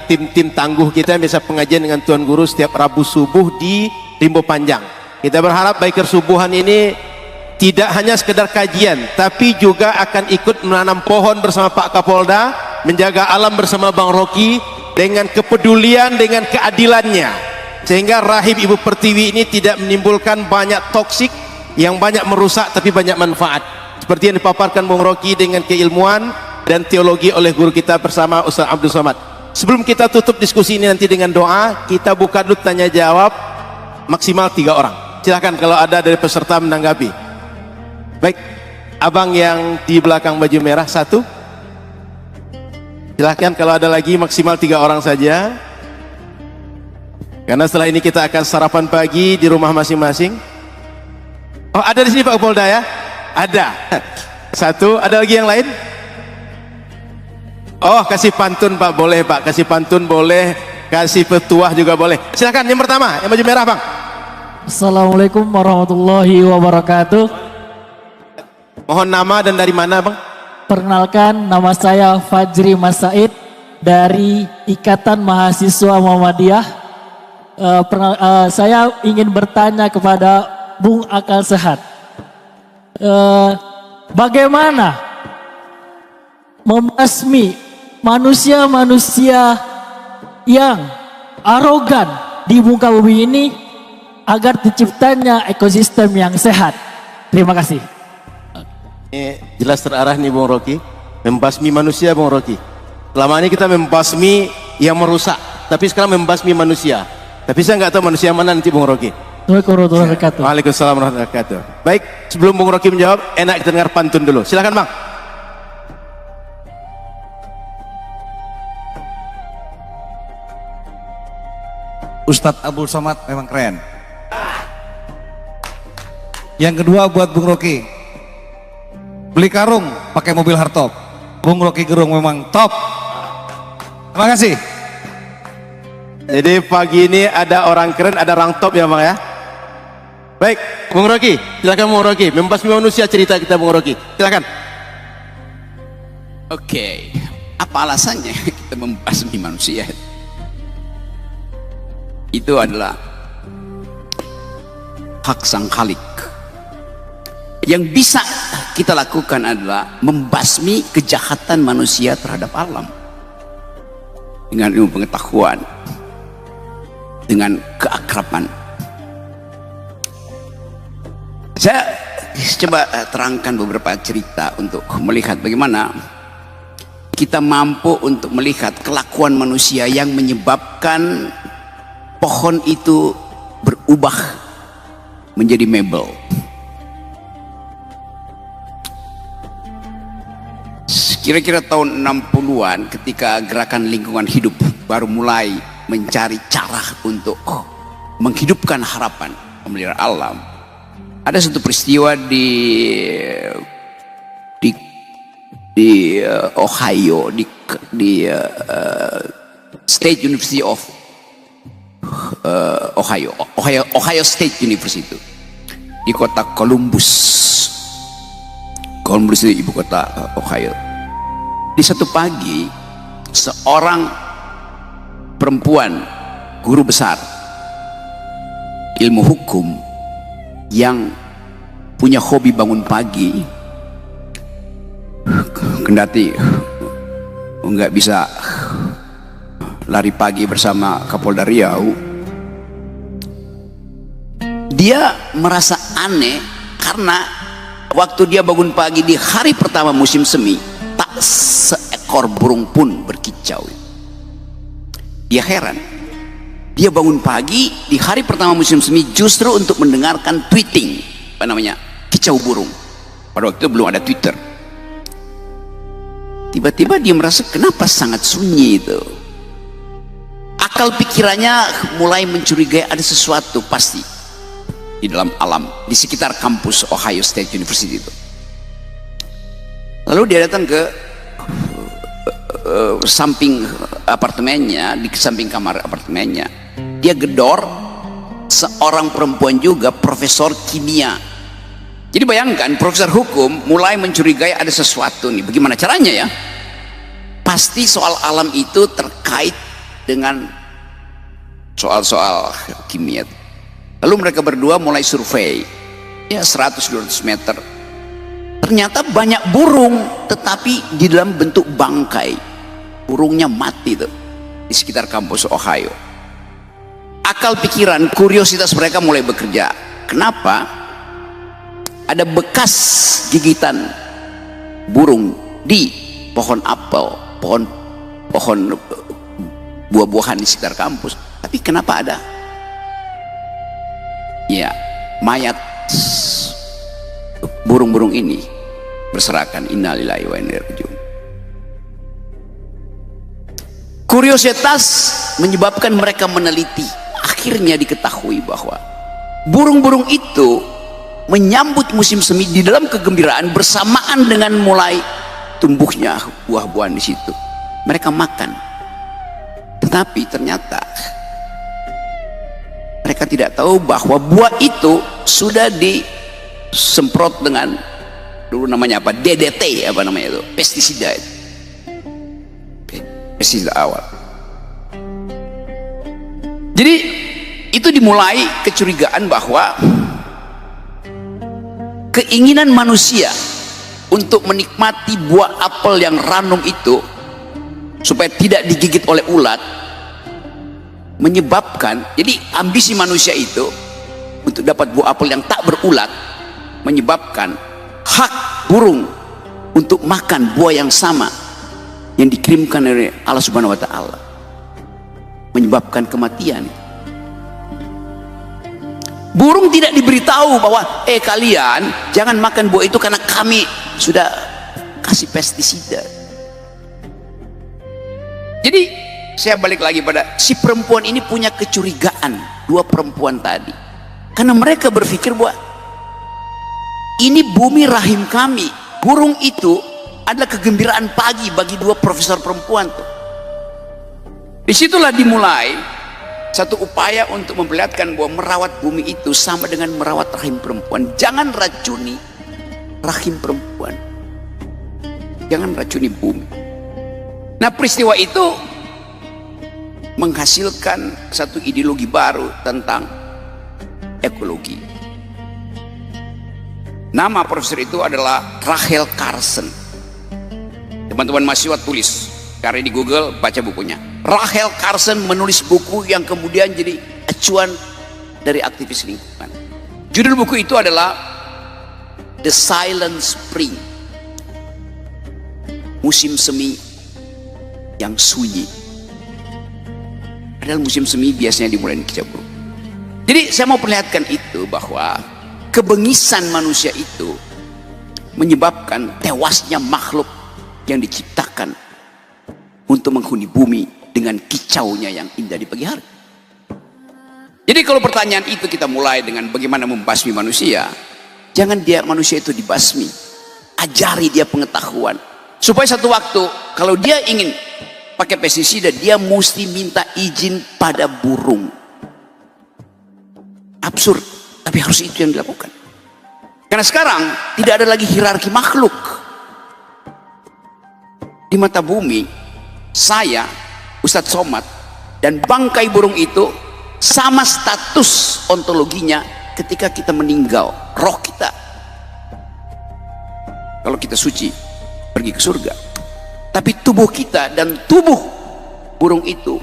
D: tim-tim tangguh kita yang biasa pengajian dengan Tuan Guru setiap Rabu subuh di Rimbo Panjang. Kita berharap biker subuhan ini tidak hanya sekedar kajian, tapi juga akan ikut menanam pohon bersama Pak Kapolda, menjaga alam bersama Bang Rocky dengan kepedulian, dengan keadilannya, sehingga rahim Ibu Pertiwi ini tidak menimbulkan banyak toksik yang banyak merusak tapi banyak manfaat, seperti yang dipaparkan Bang Rocky dengan keilmuan dan teologi oleh guru kita bersama Ustaz Abdul Somad. Sebelum kita tutup diskusi ini nanti dengan doa, kita buka dulu tanya jawab maksimal 3 orang. Silahkan kalau ada dari peserta menanggapi. Baik, abang yang di belakang baju merah 1. Silahkan kalau ada lagi maksimal 3 orang saja. Karena setelah ini kita akan sarapan pagi di rumah masing-masing. Oh, ada di sini Pak Kapolda ya? Ada. Satu, ada lagi yang lain? Oh, kasih pantun Pak, boleh Pak. Kasih pantun boleh, kasih petuah juga boleh. Silakan yang pertama, yang baju merah Bang.
E: Assalamualaikum warahmatullahi wabarakatuh.
D: Mohon nama dan dari mana Bang?
E: Perkenalkan, nama saya Fajri Mas Said dari Ikatan Mahasiswa Muhammadiyah. Saya ingin bertanya kepada Bung Akal Sehat. Bagaimana membasmi manusia-manusia yang arogan di muka bumi ini agar terciptanya ekosistem yang sehat? Terima kasih.
D: Ini jelas terarah nih Bung Rocky. Membasmi manusia Bung Rocky. Selama ini kita membasmi yang merusak, tapi sekarang membasmi manusia. Tapi saya nggak tahu manusia mana nanti Bung Rocky.
E: Assalamualaikum warahmatullahi wabarakatuh.
D: Waalaikumsalam warahmatullahi wabarakatuh. Baik, sebelum Bung Rocky menjawab, enak kita dengar pantun dulu. Silakan Bang.
F: Ustadz Abdul Somad memang keren. Yang kedua buat Bung Rocky, beli karung pakai mobil hardtop. Bung Rocky Gerung memang top. Terima kasih.
D: Jadi pagi ini ada orang keren, ada orang top ya Bang ya. Baik, Bung Rocky, silakan Bung Rocky. Membasmi manusia cerita kita Bung Rocky. Silakan.
A: Oke, apa alasannya kita membasmi manusia? Itu adalah hak sang Khalik. Yang bisa kita lakukan adalah membasmi kejahatan manusia terhadap alam dengan ilmu pengetahuan, dengan keakraban. Saya coba terangkan beberapa cerita untuk melihat bagaimana kita mampu untuk melihat kelakuan manusia yang menyebabkan pohon itu berubah menjadi mebel. Kira-kira tahun 60-an ketika gerakan lingkungan hidup baru mulai mencari cara untuk menghidupkan harapan memelihara alam. Ada satu peristiwa di Ohio, di State University of Ohio State University, di kota Columbus. Columbus itu ibu kota Ohio. Di satu pagi, seorang perempuan guru besar ilmu hukum yang punya hobi bangun pagi, kendati nggak bisa lari pagi bersama Kapolda Riau, dia merasa aneh karena waktu dia bangun pagi di hari pertama musim semi, tak seekor burung pun berkicau. Dia heran, dia bangun pagi di hari pertama musim semi justru untuk mendengarkan tweeting, kicau burung. Pada waktu itu belum ada Twitter. Tiba-tiba dia merasa kenapa sangat sunyi itu. Akal pikirannya mulai mencurigai ada sesuatu pasti di dalam alam di sekitar kampus Ohio State University itu. Lalu dia datang ke samping apartemennya, di samping kamar apartemennya. Dia gedor seorang perempuan juga, profesor kimia. Jadi bayangkan, profesor hukum mulai mencurigai ada sesuatu nih. Bagaimana caranya ya? Pasti soal alam itu terkait dengan soal-soal kimia. Lalu mereka berdua mulai survei, ya 100-200 meter. Ternyata banyak burung, tetapi di dalam bentuk bangkai. Burungnya mati tuh di sekitar kampus Ohio. Akal pikiran, kuriositas mereka mulai bekerja. Kenapa? Ada bekas gigitan burung di pohon apel, pohon buah-buahan di sekitar kampus. Tapi kenapa ada? Ya, mayat burung-burung ini berserakan. Innalillahi wa inna ilaihi raji'un. Kuriositas menyebabkan mereka meneliti. Akhirnya diketahui bahwa burung-burung itu menyambut musim semi di dalam kegembiraan bersamaan dengan mulai tumbuhnya buah-buahan di situ. Mereka makan, tetapi ternyata mereka tidak tahu bahwa buah itu sudah disemprot dengan, dulu namanya apa, DDT, apa namanya itu, pestisida itu. Pestisida awal. Jadi itu dimulai kecurigaan bahwa keinginan manusia untuk menikmati buah apel yang ranum itu supaya tidak digigit oleh ulat menyebabkan, jadi ambisi manusia itu untuk dapat buah apel yang tak berulat menyebabkan hak burung untuk makan buah yang sama yang dikirimkan oleh Allah Subhanahu wa taala menyebabkan kematian. Burung tidak diberitahu bahwa kalian jangan makan buah itu karena kami sudah kasih pestisida. Jadi saya balik lagi pada si perempuan ini punya kecurigaan, dua perempuan tadi, karena mereka berpikir bahwa ini bumi rahim kami. Burung itu adalah kegembiraan pagi bagi dua profesor perempuan tuh. Disitulah dimulai satu upaya untuk memperlihatkan bahwa merawat bumi itu sama dengan merawat rahim perempuan. Jangan racuni rahim perempuan, jangan racuni bumi. Nah, peristiwa itu menghasilkan satu ideologi baru tentang ekologi. Nama profesor itu adalah Rachel Carson. Teman-teman mahasiswa tulis, cari di Google, baca bukunya. Rachel Carson menulis buku yang kemudian jadi acuan dari aktivis lingkungan. Judul buku itu adalah The Silent Spring, musim semi yang sunyi. Padahal musim semi biasanya dimulai di Kicabur. Jadi saya mau perlihatkan itu bahwa kebengisan manusia itu menyebabkan tewasnya makhluk yang diciptakan untuk menghuni bumi dengan kicaunya yang indah di pagi hari. Jadi kalau pertanyaan itu kita mulai dengan bagaimana membasmi manusia, jangan manusia itu dibasmi, ajari dia pengetahuan supaya satu waktu kalau dia ingin pakai pestisida, dia mesti minta izin pada burung. Absurd, tapi harus itu yang dilakukan. Karena sekarang tidak ada lagi hierarki makhluk di mata bumi. Saya, Ustadz Somad, dan bangkai burung itu sama status ontologinya ketika kita meninggal. Roh kita, kalau kita suci, pergi ke surga. Tapi tubuh kita dan tubuh burung itu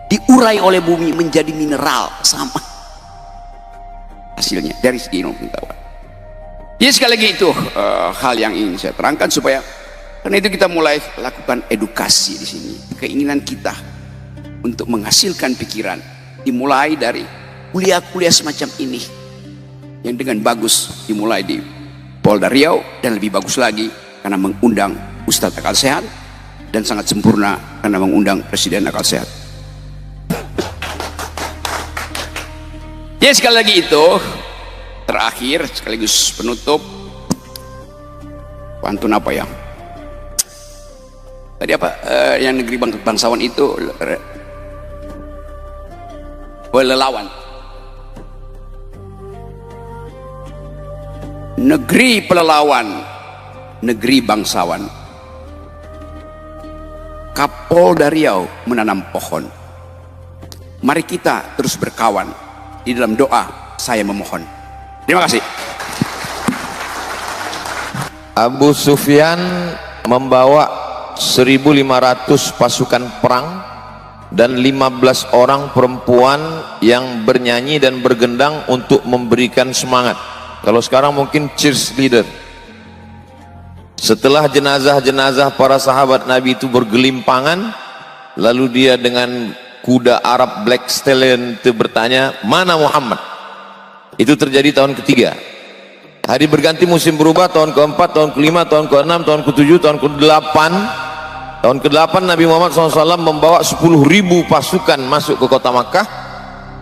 A: diurai oleh bumi menjadi mineral sama hasilnya dari segi ilmu pengetahuan. Ya, sekali lagi itu hal yang ingin saya terangkan supaya karena itu kita mulai lakukan edukasi di sini. Keinginan kita untuk menghasilkan pikiran dimulai dari kuliah-kuliah semacam ini yang dengan bagus dimulai di Polda Riau, dan lebih bagus lagi karena mengundang Ustadz Akal Sehat, dan sangat sempurna karena mengundang Presiden Akal Sehat. Ya, sekali lagi itu terakhir sekaligus penutup pantun apa ya? Tadi apa yang negeri bangsawan itu lelawan. Negeri pelelawan, negeri bangsawan. Kapolda Riau menanam pohon. Mari kita terus berkawan. Di dalam doa saya memohon. Terima kasih.
B: Abu Sufyan membawa 1.500 pasukan perang dan 15 orang perempuan yang bernyanyi dan bergendang untuk memberikan semangat. Kalau sekarang mungkin cheerleader. Setelah jenazah-jenazah para sahabat Nabi itu bergelimpangan, lalu dia dengan kuda Arab Black Stallion itu bertanya, mana Muhammad? Itu terjadi tahun ketiga. Hari berganti, musim berubah, tahun keempat, tahun kelima, tahun keenam, tahun ketujuh, tahun ke-8. Tahun ke-8 Nabi Muhammad SAW membawa 10.000 pasukan masuk ke kota Makkah.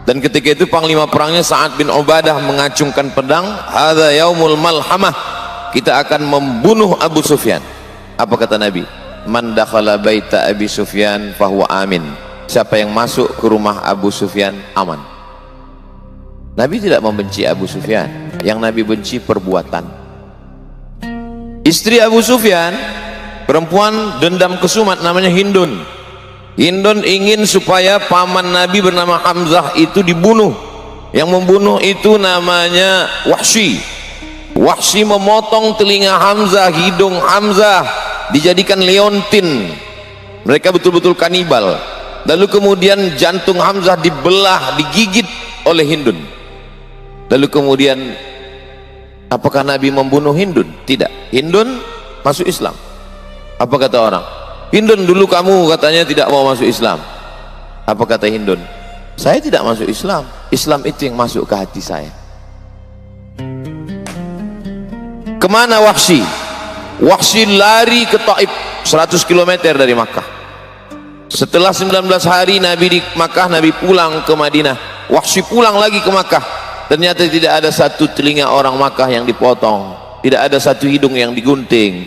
B: Dan ketika itu panglima perangnya Sa'ad bin Ubadah mengacungkan pedang, hadza yaumul malhamah, kita akan membunuh Abu Sufyan. Apa kata Nabi? Man dakhala baita Abi Sufyan fahuwa amin. Siapa yang masuk ke rumah Abu Sufyan aman. Nabi tidak membenci Abu Sufyan, yang Nabi benci perbuatan. Istri Abu Sufyan, perempuan dendam kesumat, namanya Hindun. Hindun ingin supaya paman Nabi bernama Hamzah itu dibunuh. Yang membunuh itu namanya Wahsy. Wahsy memotong telinga Hamzah, hidung Hamzah, dijadikan leontin. Mereka betul-betul kanibal. Lalu kemudian jantung Hamzah dibelah, digigit oleh Hindun. Lalu kemudian apakah Nabi membunuh Hindun? Tidak. Hindun masuk Islam. Apa kata orang? Hindun, dulu kamu katanya tidak mau masuk Islam. Apa kata Hindun? Saya tidak masuk Islam. Islam itu yang masuk ke hati saya. Kemana Wahsy? Wahsy lari ke Taif, 100 km dari Makkah. Setelah 19 hari Nabi di Makkah, Nabi pulang ke Madinah. Wahsy pulang lagi ke Makkah. Ternyata tidak ada satu telinga orang Makkah yang dipotong, tidak ada satu hidung yang digunting.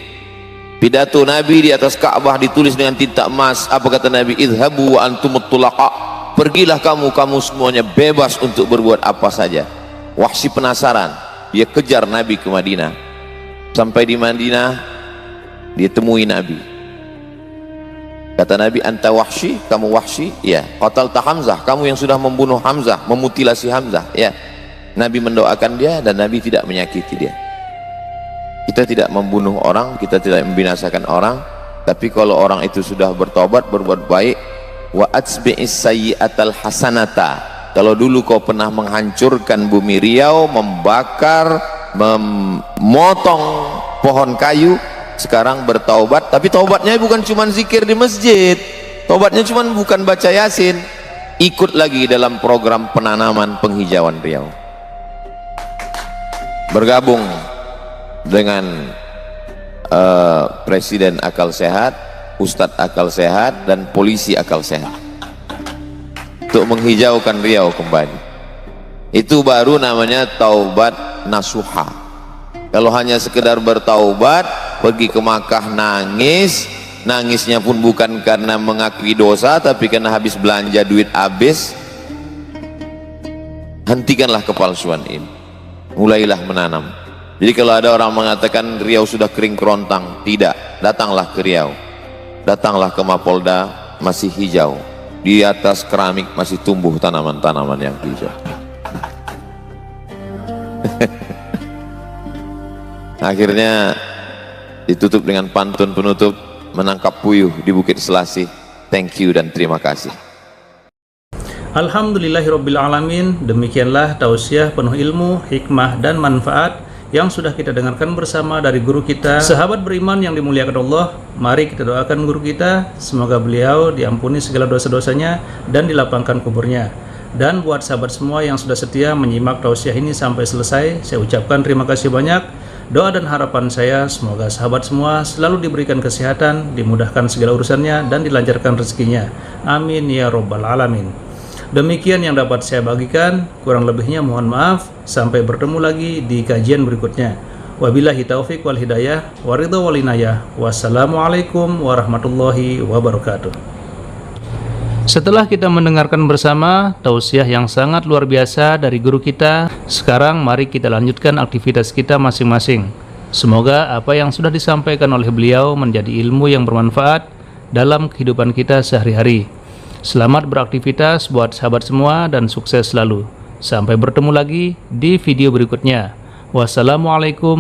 B: Pidato Nabi di atas Ka'bah ditulis dengan tinta emas. Apa kata Nabi? Idhabu wa antumut tulaqa. Pergilah kamu, kamu semuanya bebas untuk berbuat apa saja. Wahsy penasaran, dia kejar Nabi ke Madinah. Sampai di Madinah, dia temui Nabi. Kata Nabi, anta Wahsy, kamu Wahsy? Ya. Qatalta Hamzah, kamu yang sudah membunuh Hamzah, memutilasi Hamzah. Ya. Nabi mendoakan dia dan Nabi tidak menyakiti dia. Kita tidak membunuh orang, kita tidak membinasakan orang, tapi kalau orang itu sudah bertobat, berbuat baik, wa atsbi'is sayyi'atal hasanata. Kalau dulu kau pernah menghancurkan bumi Riau, membakar, memotong pohon kayu, sekarang bertaubat, tapi taubatnya bukan cuma zikir di masjid, taubatnya cuma bukan baca Yasin, ikut lagi dalam program penanaman penghijauan Riau, bergabung dengan Presiden Akal Sehat, Ustadz Akal Sehat, dan Polisi Akal Sehat untuk menghijaukan Riau kembali. Itu baru namanya taubat nasuha. Kalau hanya sekedar bertaubat, pergi ke Makkah nangis, nangisnya pun bukan karena mengakui dosa, tapi karena habis belanja duit habis, hentikanlah kepalsuan ini, mulailah menanam. Jadi kalau ada orang mengatakan Riau sudah kering kerontang, tidak, datanglah ke Riau, datanglah ke Mapolda, masih hijau, di atas keramik masih tumbuh tanaman-tanaman yang hijau. Akhirnya ditutup dengan pantun penutup, menangkap puyuh di Bukit Selasih. Thank you dan terima kasih.
C: Alhamdulillahirabbil alamin. Demikianlah tausiah penuh ilmu, hikmah dan manfaat yang sudah kita dengarkan bersama dari guru kita, sahabat beriman yang dimuliakan Allah. Mari kita doakan guru kita, semoga beliau diampuni segala dosa-dosanya dan dilapangkan kuburnya. Dan buat sahabat semua yang sudah setia menyimak tausiah ini sampai selesai, saya ucapkan terima kasih banyak. Doa dan harapan saya semoga sahabat semua selalu diberikan kesehatan, dimudahkan segala urusannya, dan dilancarkan rezekinya. Amin ya robbal alamin. Demikian yang dapat saya bagikan, kurang lebihnya mohon maaf. Sampai bertemu lagi di kajian berikutnya. Wabillahi taufiq wal hidayah, waridha wal inayah. Wassalamualaikum warahmatullahi wabarakatuh. Setelah kita mendengarkan bersama tausiah yang sangat luar biasa dari guru kita, sekarang mari kita lanjutkan aktivitas kita masing-masing. Semoga apa yang sudah disampaikan oleh beliau menjadi ilmu yang bermanfaat dalam kehidupan kita sehari-hari. Selamat beraktivitas buat sahabat semua dan sukses selalu. Sampai bertemu lagi di video berikutnya. Wassalamualaikum